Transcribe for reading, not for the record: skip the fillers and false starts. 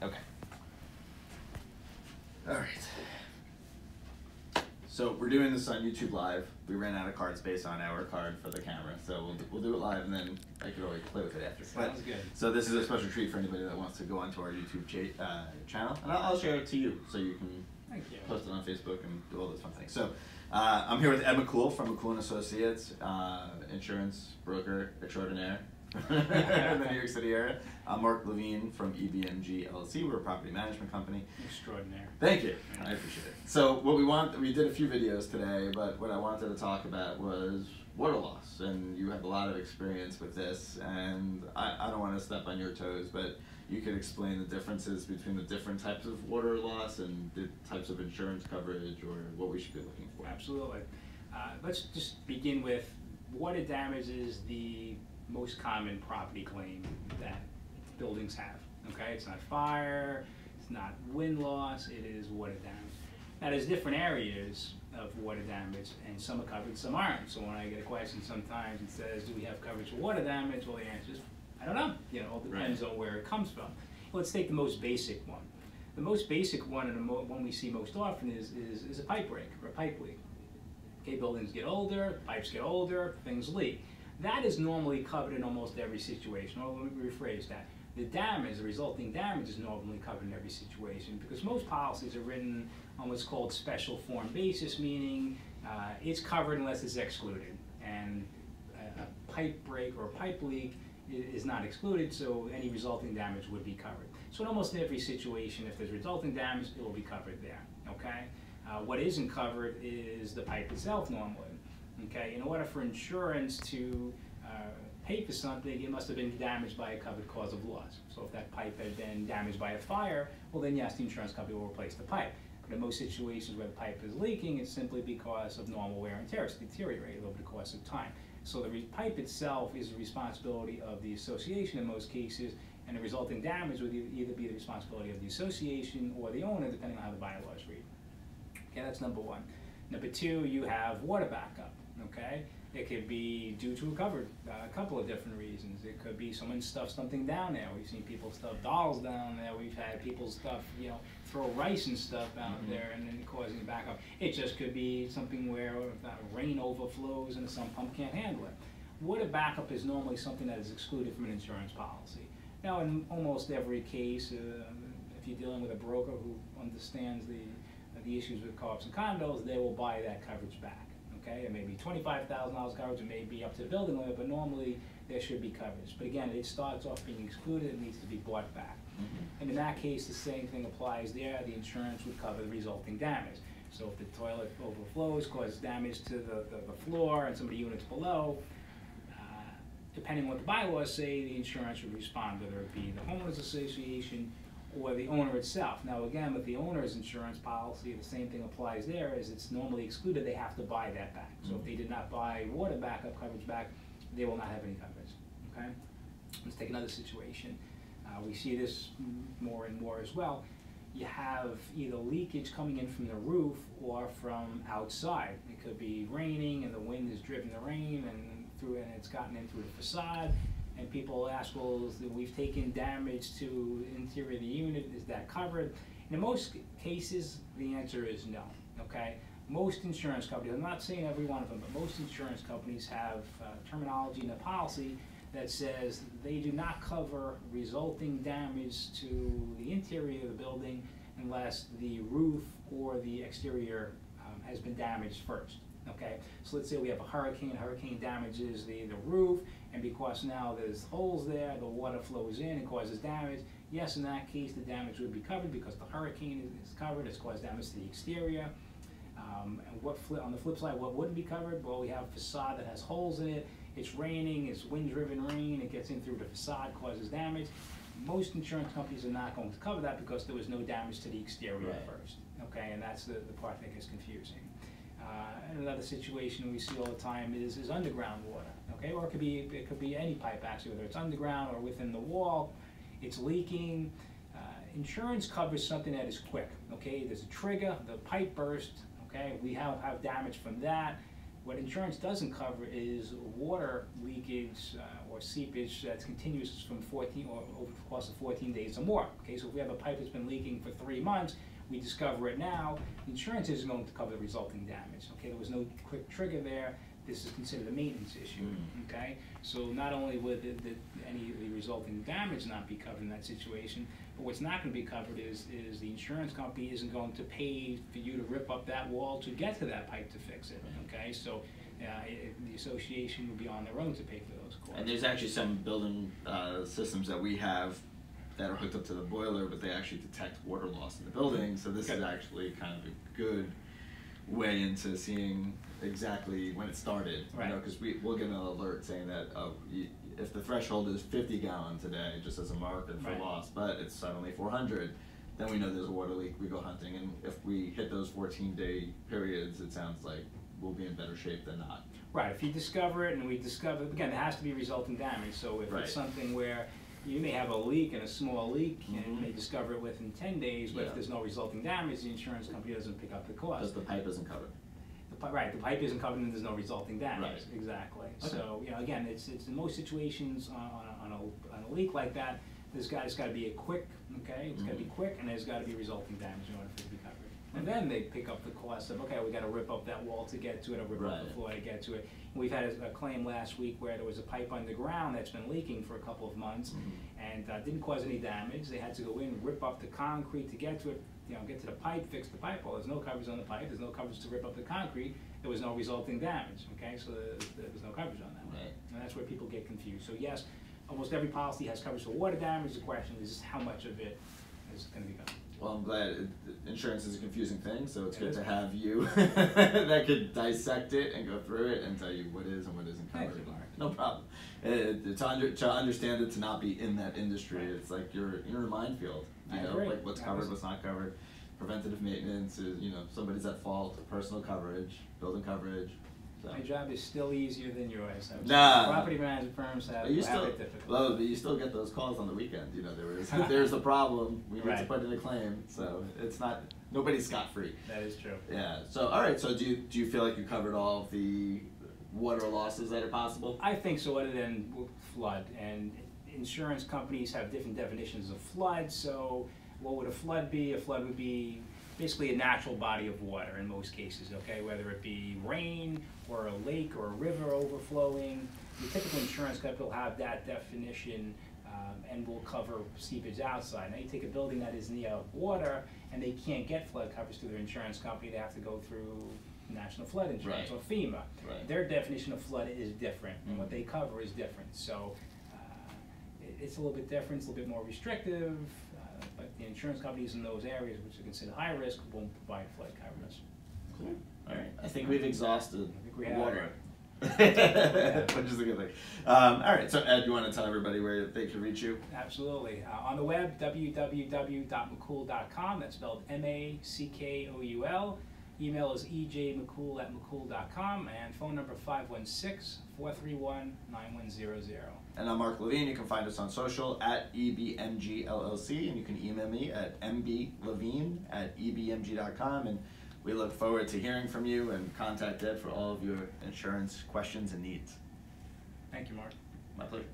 Okay. All right. So we're doing this on YouTube Live. We ran out of card space on our card for the camera, so we'll do it live, and then I could always play with it after. Sounds good. So this is a special treat for anybody that wants to go onto our YouTube channel, and I'll share it to you, so you can post it on Facebook and do all those fun things. So I'm here with Ed Mackoul from Mackoul & Associates, insurance broker extraordinaire in the New York City area. I'm Mark Levine from EBMG LLC. We're a property management company. Extraordinaire. Thank you. I appreciate it. So what we did a few videos today, but what I wanted to talk about was water loss, and you have a lot of experience with this, and I don't want to step on your toes, but you could explain the differences between the different types of water loss and the types of insurance coverage, or what we should be looking for. Absolutely. Let's just begin with water damage is the most common property claim that buildings have. Okay, it's not fire, it's not wind loss, it is water damage. Now there's different areas of water damage, and some are covered, some aren't. So when I get a question sometimes it says, do we have coverage for water damage? Well, the answer is, I don't know. You know, it depends on where it comes from. Let's take the most basic one. The most basic one, and the one we see most often, is a pipe break or a pipe leak. Okay, buildings get older, pipes get older, things leak. That is normally covered in almost every situation. Or let me rephrase that. The damage, the resulting damage, is normally covered in every situation, because most policies are written on what's called special form basis, meaning it's covered unless it's excluded. And a pipe break or a pipe leak is not excluded, so any resulting damage would be covered. So in almost every situation, if there's resulting damage, it will be covered there, okay? What isn't covered is the pipe itself normally. Okay, in order for insurance to pay for something, it must have been damaged by a covered cause of loss. So if that pipe had been damaged by a fire, well then yes, the insurance company will replace the pipe. But in most situations where the pipe is leaking, it's simply because of normal wear and tear. It's deteriorated over the course of time. So the pipe itself is the responsibility of the association in most cases, and the resulting damage would either be the responsibility of the association or the owner, depending on how the bylaws read. Okay, that's number one. Number two, you have water backup. Okay, it could be due to a couple of different reasons. It could be someone stuffed something down there. We've seen people stuff dolls down there. We've had people stuff, throw rice and stuff out there, and then causing a backup. It just could be something where rain overflows and the sump pump can't handle it. Water backup is normally something that is excluded from an insurance policy. Now, in almost every case, if you're dealing with a broker who understands the issues with co-ops and condos, they will buy that coverage back. Okay, it may be $25,000 coverage, it may be up to the building limit, but normally there should be coverage. But again, it starts off being excluded, it needs to be bought back. And in that case, the same thing applies there. The insurance would cover the resulting damage. So if the toilet overflows, causes damage to the floor and some of the units below, depending on what the bylaws say, the insurance would respond, whether it be the homeowners association or the owner itself. Now again, with the owner's insurance policy, the same thing applies there. As it's normally excluded, they have to buy that back. So if they did not buy water backup coverage back, they will not have any coverage. Okay. Let's take another situation. We see this more and more as well. You have either leakage coming in from the roof or from outside. It could be raining and the wind has driven the rain and it's gotten in through the facade. And people ask, well, we've taken damage to the interior of the unit, is that covered? And in most cases, the answer is no, okay? Most insurance companies, I'm not saying every one of them, but most insurance companies have terminology in the policy that says they do not cover resulting damage to the interior of the building unless the roof or the exterior has been damaged first. Okay, so let's say we have a hurricane damages the roof, and because now there's holes there, the water flows in and causes damage. Yes, in that case, the damage would be covered because the hurricane is covered, it's caused damage to the exterior. And on the flip side, what wouldn't be covered? Well, we have a facade that has holes in it, it's raining, it's wind-driven rain, it gets in through the facade, causes damage. Most insurance companies are not going to cover that because there was no damage to the exterior first. Okay, and that's the part that gets confusing. And another situation we see all the time is underground water. Okay, or it could be any pipe actually, whether it's underground or within the wall. It's leaking. Insurance covers something that is quick. Okay, there's a trigger, the pipe burst. Okay, we have damage from that. What insurance doesn't cover is water leakage or seepage that's continuous from 14 or over the course of 14 days or more. Okay, so if we have a pipe that's been leaking for 3 months, we discover it now, insurance isn't going to cover the resulting damage. Okay, there was no quick trigger there. This is considered a maintenance issue. Okay, so not only would any of the resulting damage not be covered in that situation, but what's not going to be covered is the insurance company isn't going to pay for you to rip up that wall to get to that pipe to fix it. Okay, so the association would be on their own to pay for those costs. And there's actually some building systems that we have that are hooked up to the boiler, but they actually detect water loss in the building. So this is actually kind of a good way into seeing exactly when it started. Right. You know, because we'll get an alert saying that if the threshold is 50 gallons a day, just as a marker for loss, but it's suddenly 400, then we know there's a water leak. We go hunting, and if we hit those 14-day periods, it sounds like we'll be in better shape than not. Right. If you discover it, and we discover, again, there has to be resulting damage. So if it's something where you may have a leak and a small leak, and you may discover it within 10 days, but if there's no resulting damage, the insurance company doesn't pick up the cost. Because the pipe isn't covered. Right, the pipe isn't covered and there's no resulting damage. Right. Exactly. Okay. So, you know, again, it's in most situations on a leak like that, there's got to be a quick, okay, it's got to be quick, and there's got to be resulting damage in order for it to be covered. And then they pick up the cost of, okay, we got to rip up that wall to get to it, or rip up the floor to get to it. And we've had a claim last week where there was a pipe underground that's been leaking for a couple of months, and didn't cause any damage. They had to go in, rip up the concrete to get to it, you know, get to the pipe, fix the pipe. Well, there's no coverage on the pipe, there's no coverage to rip up the concrete, there was no resulting damage, okay? So there was no coverage on that one. And that's where people get confused. So yes, almost every policy has coverage for water damage. The question is just how much of it is going to be covered. Well, I'm glad insurance is a confusing thing, so it's good to have you that could dissect it and go through it and tell you what is and what isn't covered. Thank you, Mark. No problem. To understand it, to not be in that industry, it's like you're in a minefield. You know, like what's covered, what's not covered. Preventative maintenance is, you know, somebody's at fault. Personal coverage, building coverage. So. My job is still easier than yours. Nah. Property management firms have it difficult. Well, but you still get those calls on the weekend. You know, there's a problem. We need to put in a claim. So it's not, nobody's scot-free. That is true. Yeah. So all right. So do you feel like you covered all of the water losses that are possible? I think so, other than flood. And insurance companies have different definitions of flood. So what would a flood be? A flood would be basically a natural body of water in most cases, okay? Whether it be rain or a lake or a river overflowing. The typical insurance company will have that definition and will cover seepage outside. Now you take a building that is near water and they can't get flood coverage through their insurance company, they have to go through National Flood Insurance or FEMA. Their definition of flood is different and what they cover is different. So it's a little bit different, it's a little bit more restrictive. But the insurance companies in those areas, which are considered high risk, won't provide flood coverage. Cool. All right. I think we've exhausted water. Which is a good thing. All right. So Ed, you want to tell everybody where they can reach you? Absolutely. On the web, www.mackoul.com. That's spelled M-A-C-K-O-U-L. Email is ejmackoul@mackoul.com, and phone number 516-431-9100. And I'm Mark Levine. You can find us on social at EBMGLLC, and you can email me at mblevine@ebmg.com. And we look forward to hearing from you, and contact Ed for all of your insurance questions and needs. Thank you, Mark. My pleasure.